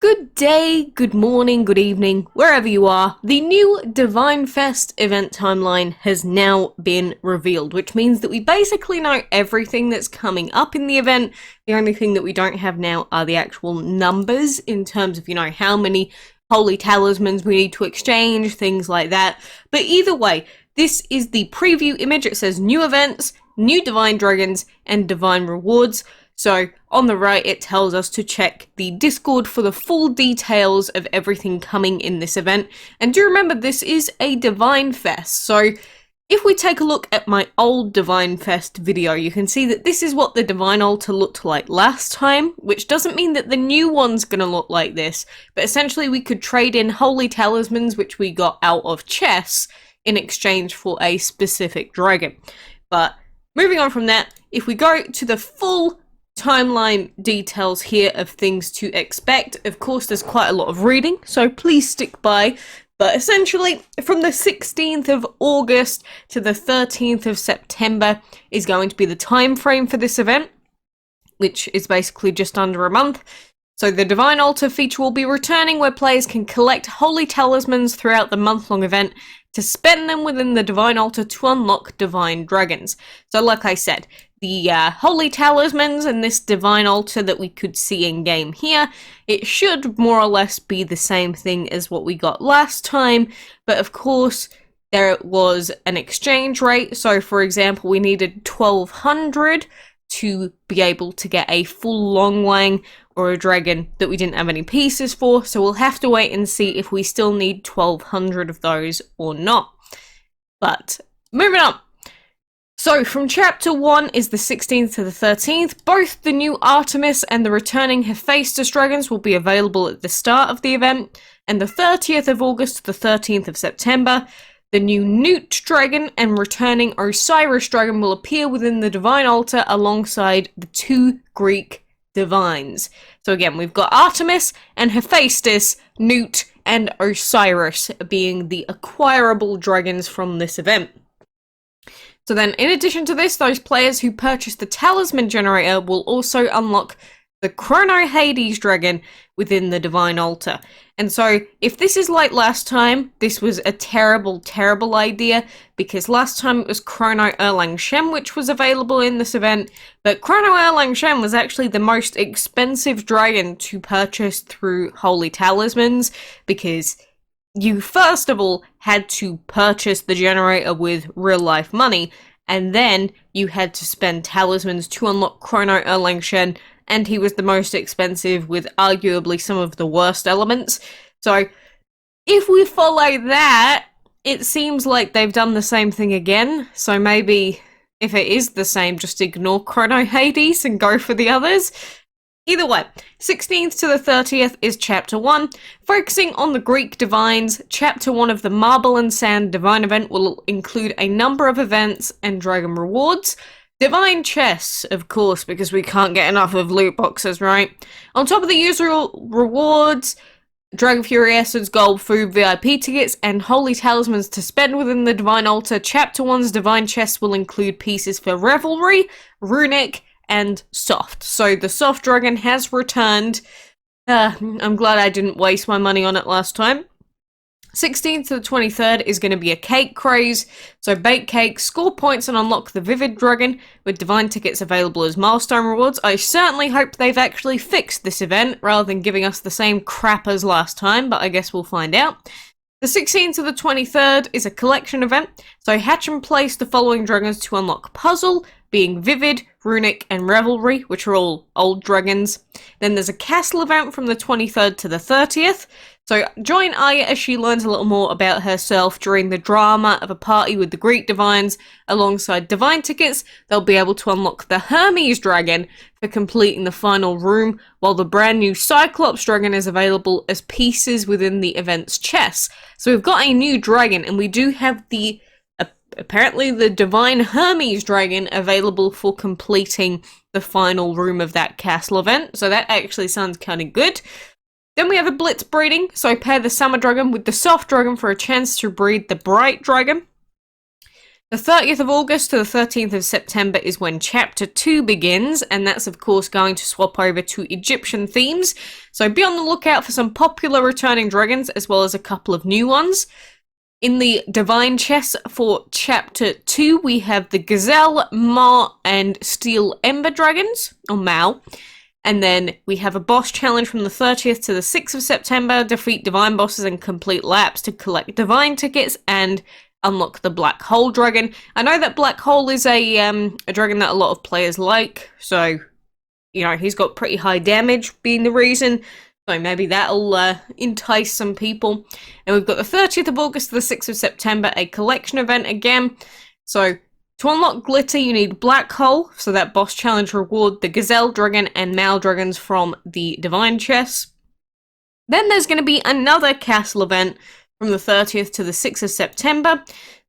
Good day, good morning, good evening, wherever you are. The new Divine Fest event timeline has now been revealed, which means that we basically know everything that's coming up in the event. The only thing that we don't have now are the actual numbers in terms of, how many holy talismans we need to exchange, things like that. But either way, this is the preview image. It says new events, new divine dragons, and divine rewards. So on the right, it tells us to check the Discord for the full details of everything coming in this event. And do remember, this is a Divine Fest. So if we take a look at my old Divine Fest video, you can see that this is what the Divine Altar looked like last time, which doesn't mean that the new one's going to look like this. But essentially, we could trade in holy talismans, which we got out of chests, in exchange for a specific dragon. But moving on from that, if we go to the full timeline details here of things to expect. Of course, there's quite a lot of reading, so please stick by. But essentially, from the 16th of August to the 13th of September is going to be the time frame for this event, which is basically just under a month. So the Divine Altar feature will be returning, where players can collect holy talismans throughout the month-long event to spend them within the Divine Altar to unlock divine dragons. So like I said, the holy talismans and this divine altar that we could see in game here, it should more or less be the same thing as what we got last time, but of course there was an exchange rate. So for example, we needed 1200 to be able to get a full long wang or a dragon that we didn't have any pieces for, so we'll have to wait and see if we still need 1200 of those or not. But moving on. So from chapter 1 is the 16th to the 13th. Both the new Artemis and the returning Hephaestus dragons will be available at the start of the event, and the 30th of August to the 13th of September, the new Newt dragon and returning Osiris dragon will appear within the Divine Altar alongside the two Greek divines. So again, we've got Artemis and Hephaestus, Newt and Osiris being the acquirable dragons from this event. So then, in addition to this, those players who purchase the talisman generator will also unlock the Chrono Hades dragon within the Divine Altar. And so, if this is like last time, this was a terrible idea, because last time it was Chrono Erlang Shem which was available in this event, but Chrono Erlang Shem was actually the most expensive dragon to purchase through Holy Talismans, because you first of all had to purchase the generator with real life money, and then you had to spend talismans to unlock Chrono Erlang Shen, and he was the most expensive with arguably some of the worst elements. So if we follow that, it seems like they've done the same thing again. So maybe if it is the same, just ignore Chrono Hades and go for the others. Either way, 16th to the 30th is Chapter 1. Focusing on the Greek divines, Chapter 1 of the Marble and Sand Divine event will include a number of events and dragon rewards. Divine chests, of course, because we can't get enough of loot boxes, right? On top of the usual rewards, Dragon Fury Essence, Gold, Food, VIP tickets, and Holy Talismans to spend within the Divine Altar, Chapter 1's Divine chests will include pieces for Revelry, Runic, and Soft. So the Soft Dragon has returned. I'm glad I didn't waste my money on it last time. 16th to the 23rd is going to be a cake craze. So bake cakes, score points, and unlock the Vivid Dragon with Divine tickets available as milestone rewards. I certainly hope they've actually fixed this event rather than giving us the same crap as last time, but I guess we'll find out. The 16th to the 23rd is a collection event. So hatch and place the following dragons to unlock Puzzle, being Vivid, Runic, and Revelry, which are all old dragons. Then there's a castle event from the 23rd to the 30th. So join Aya as she learns a little more about herself during the drama of a party with the Greek divines. Alongside divine tickets, they'll be able to unlock the Hermes Dragon for completing the final room, while the brand new Cyclops Dragon is available as pieces within the event's chest. So we've got a new dragon, and we do have the apparently the Divine Hermes Dragon available for completing the final room of that castle event. So that actually sounds kind of good. Then we have a Blitz breeding. So pair the Summer Dragon with the Soft Dragon for a chance to breed the Bright Dragon. The 30th of August to the 13th of September is when Chapter 2 begins, and that's of course going to swap over to Egyptian themes, so be on the lookout for some popular returning dragons as well as a couple of new ones. In the Divine Chess for Chapter 2, we have the Gazelle, Ma, and Steel Ember Dragons, or Mao. And then we have a boss challenge from the 30th to the 6th of September, defeat Divine bosses and complete laps to collect Divine tickets and unlock the Black Hole Dragon. I know that Black Hole is a dragon that a lot of players like, so, you know, he's got pretty high damage being the reason. So maybe that'll entice some people. And we've got the 30th of August to the 6th of September, a collection event again. So to unlock glitter, you need Black Hole, so that boss challenge reward, the Gazelle Dragon and Male Dragons from the Divine Chess. Then there's going to be another castle event from the 30th to the 6th of September.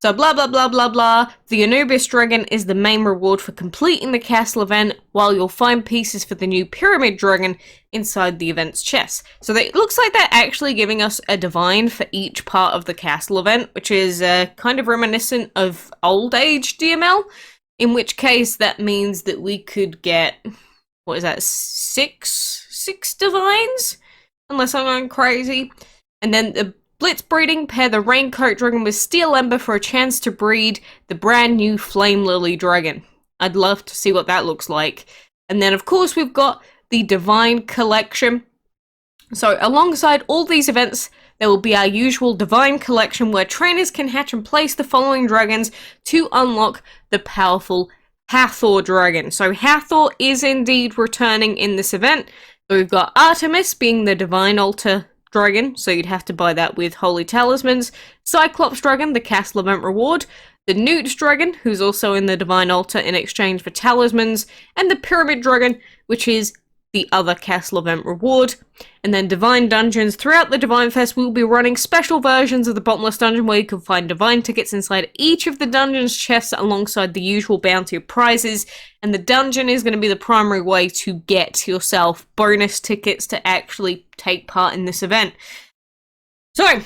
So blah blah blah blah blah. The Anubis Dragon is the main reward for completing the castle event, while you'll find pieces for the new Pyramid Dragon inside the event's chest. So it looks like they're actually giving us a divine for each part of the castle event, which is kind of reminiscent of old age DML, in which case that means that we could get, what is that, six divines? Unless I'm going crazy. And then the Blitz breeding, pair the Raincoat Dragon with Steel Ember for a chance to breed the brand new Flame Lily Dragon. I'd love to see what that looks like. And then of course we've got the Divine Collection. So alongside all these events, there will be our usual Divine Collection where trainers can hatch and place the following dragons to unlock the powerful Hathor Dragon. So Hathor is indeed returning in this event. So we've got Artemis being the Divine Altar Dragon, so you'd have to buy that with Holy Talismans, Cyclops Dragon, the Castle Event reward, the Newt Dragon, who's also in the Divine Altar in exchange for Talismans, and the Pyramid Dragon, which is the other Castle Event reward. And then Divine Dungeons. Throughout the Divine Fest, we'll be running special versions of the Bottomless Dungeon where you can find Divine tickets inside each of the dungeon's chests alongside the usual bounty of prizes. And the dungeon is going to be the primary way to get yourself bonus tickets to actually take part in this event. So,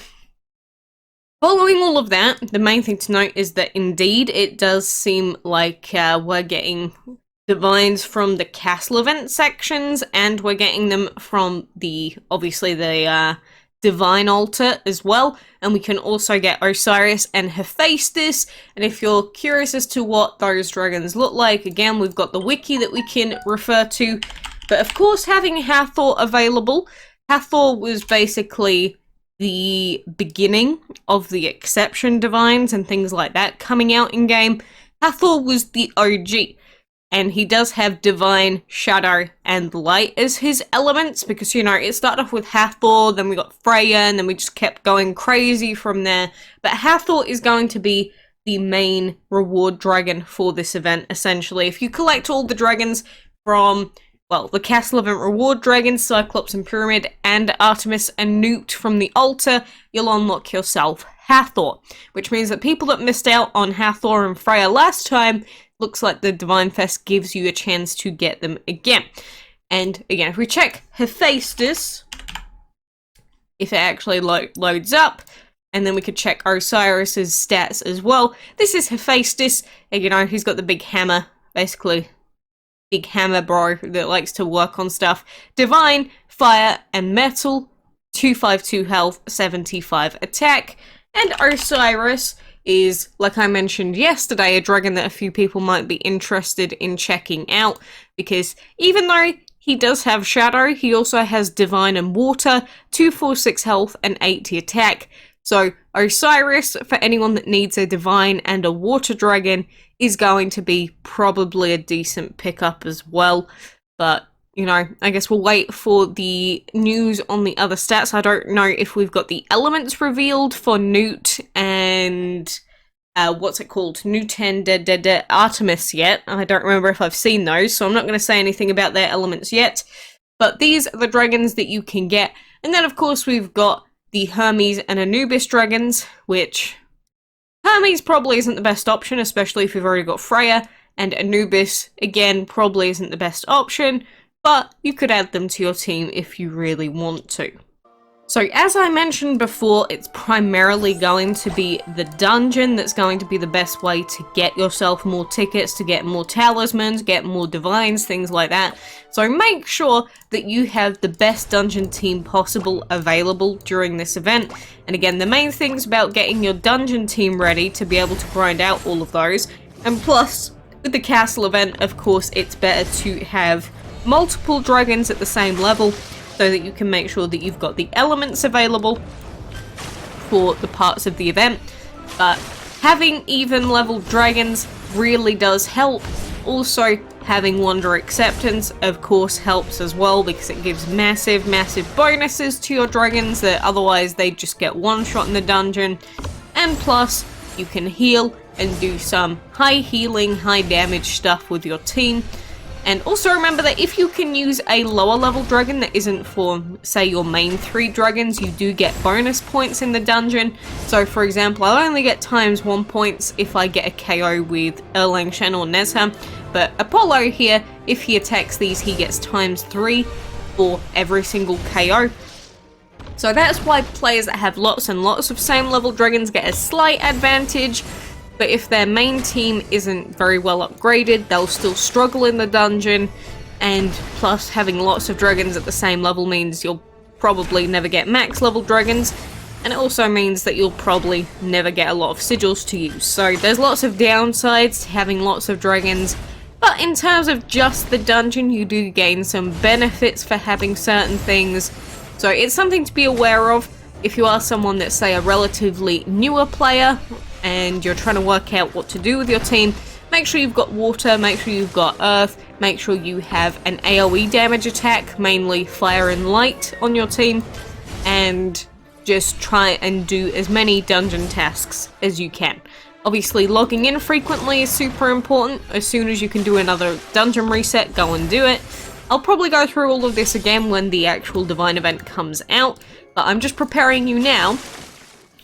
following all of that, the main thing to note is that indeed it does seem like we're getting divines from the castle event sections, and we're getting them from the, obviously, the Divine Altar as well, and we can also get Osiris and Hephaestus. And if you're curious as to what those dragons look like, again, we've got the wiki that we can refer to, but of course having Hathor available, Hathor was basically the beginning of the exception divines and things like that coming out in game. Hathor was the OG. And he does have Divine, Shadow, and Light as his elements, because, you know, it started off with Hathor, then we got Freya, and then we just kept going crazy from there. But Hathor is going to be the main reward dragon for this event, essentially. If you collect all the dragons from, well, the Castle Event reward dragons, Cyclops and Pyramid, and Artemis and Newt from the altar, you'll unlock yourself Hathor. Which means that people that missed out on Hathor and Freya last time, looks like the Divine Fest gives you a chance to get them again. And again, if we check Hephaestus, if it actually loads up, and then we could check Osiris's stats as well. This is Hephaestus, and you know, he's got the big hammer, basically. Big hammer bro that likes to work on stuff. Divine, Fire, and Metal, 252 health, 75 attack. And Osiris is, like I mentioned yesterday, a dragon that a few people might be interested in checking out, because even though he does have Shadow, he also has Divine and Water, 246 health and 80 attack. So Osiris, for anyone that needs a Divine and a Water dragon, is going to be probably a decent pickup as well. But, you know, I guess we'll wait for the news on the other stats. I don't know if we've got the elements revealed for Newt and what's it called? Newt and Artemis yet. I don't remember if I've seen those, so I'm not going to say anything about their elements yet. But these are the dragons that you can get. And then, of course, we've got the Hermes and Anubis dragons, which Hermes probably isn't the best option, especially if you've already got Freya, and Anubis, again, probably isn't the best option, but you could add them to your team if you really want to. So as I mentioned before, it's primarily going to be the dungeon that's going to be the best way to get yourself more tickets, to get more talismans, get more divines, things like that. So make sure that you have the best dungeon team possible available during this event. And again, the main things about getting your dungeon team ready to be able to grind out all of those. And plus, with the castle event, of course, it's better to have multiple dragons at the same level, so that you can make sure that you've got the elements available for the parts of the event. But having even level dragons really does help. Also, having Wonder Acceptance of course helps as well, because it gives massive bonuses to your dragons that otherwise they just get one shot in the dungeon. And plus, you can heal and do some high healing, high damage stuff with your team. And also remember that if you can use a lower level dragon that isn't for, say, your main 3 dragons, you do get bonus points in the dungeon. So for example, I only get ×1 points if I get a KO with Erlang Shen or Nezha, but Apollo here, if he attacks these, he gets ×3 for every single KO. So that's why players that have lots and lots of same level dragons get a slight advantage. But if their main team isn't very well upgraded, they'll still struggle in the dungeon, and plus having lots of dragons at the same level means you'll probably never get max level dragons, and it also means that you'll probably never get a lot of sigils to use. So there's lots of downsides to having lots of dragons, but in terms of just the dungeon, you do gain some benefits for having certain things. So it's something to be aware of if you are someone that's, say, a relatively newer player, and you're trying to work out what to do with your team. Make sure you've got water, make sure you've got earth, make sure you have an AoE damage attack, mainly fire and light, on your team, and just try and do as many dungeon tasks as you can. Obviously, logging in frequently is super important. As soon as you can do another dungeon reset, go and do it. I'll probably go through all of this again when the actual Divine event comes out, but I'm just preparing you now,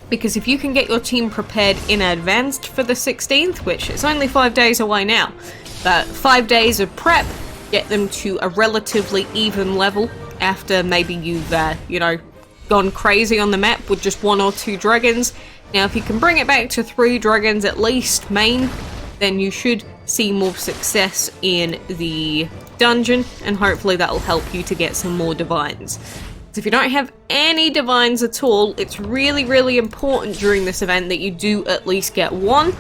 because if you can get your team prepared in advance for the 16th, which is only 5 days away now, but 5 days of prep, get them to a relatively even level after maybe you've, gone crazy on the map with just 1 or 2 dragons. Now, if you can bring it back to 3 dragons at least, main, then you should see more success in the dungeon, and hopefully that'll help you to get some more divines. So if you don't have any divines at all, it's really important during this event that you do at least get 1.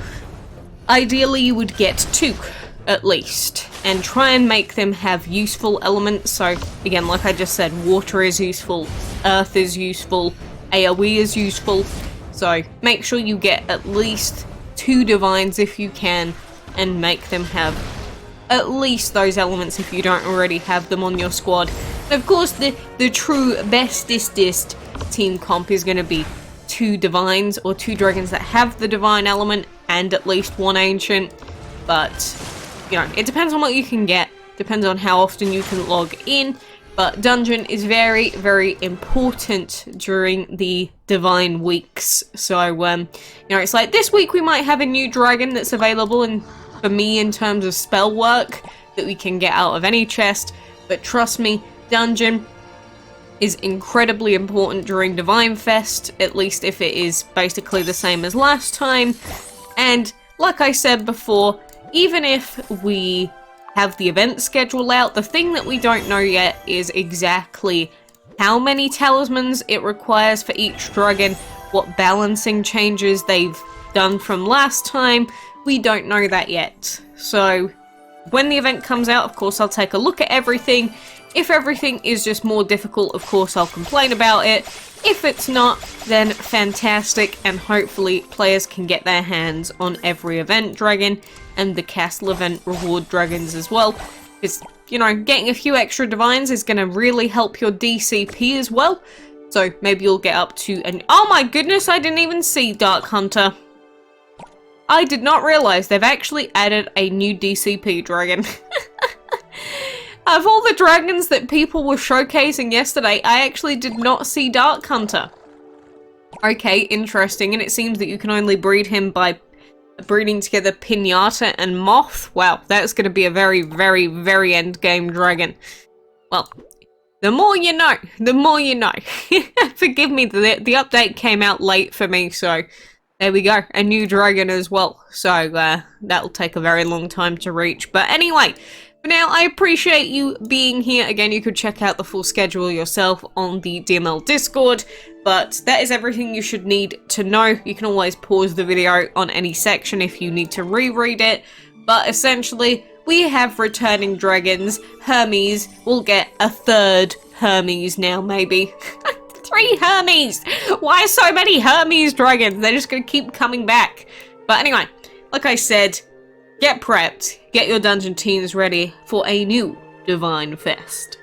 Ideally, you would get 2 at least, and try and make them have useful elements. So again, like I just said, water is useful, earth is useful, AoE is useful. So make sure you get at least 2 divines if you can, and make them have at least those elements if you don't already have them on your squad. And of course, the true bestest team comp is going to be 2 divines, or 2 dragons that have the divine element, and at least 1 ancient. But, it depends on what you can get, depends on how often you can log in. But dungeon is very important during the divine weeks. So, it's like this week we might have a new dragon that's available, and for me in terms of spell work that we can get out of any chest. But trust me, dungeon is incredibly important during Divine Fest, at least if it is basically the same as last time. And like I said before, even if we have the event schedule out, the thing that we don't know yet is exactly how many talismans it requires for each dragon, what balancing changes they've done from last time. We don't know that yet. So when the event comes out, of course, I'll take a look at everything. If everything is just more difficult, of course, I'll complain about it. If it's not, then fantastic, and hopefully players can get their hands on every event dragon and the castle event reward dragons as well. Because, getting a few extra divines is going to really help your DCP as well. So maybe you'll get up to an... Oh my goodness, I didn't even see Dark Hunter. I did not realize they've actually added a new DCP dragon. Of all the dragons that people were showcasing yesterday, I actually did not see Dark Hunter. Okay, interesting, and it seems that you can only breed him by breeding together Pinata and Moth. Wow, that's going to be a very end game dragon. Well, The more you know, the more you know. Forgive me, the update came out late for me, so there we go. A new dragon as well, so that'll take a very long time to reach. But anyway, for now, I appreciate you being here. Again, you could check out the full schedule yourself on the DML Discord, but that is everything you should need to know. You can always pause the video on any section if you need to reread it, but essentially, we have returning dragons. Hermes will get a third Hermes now, maybe. 3 Hermes! Why so many Hermes dragons? They're just gonna keep coming back. But anyway, like I said, get prepped, get your dungeon teams ready for a new Divine Fest.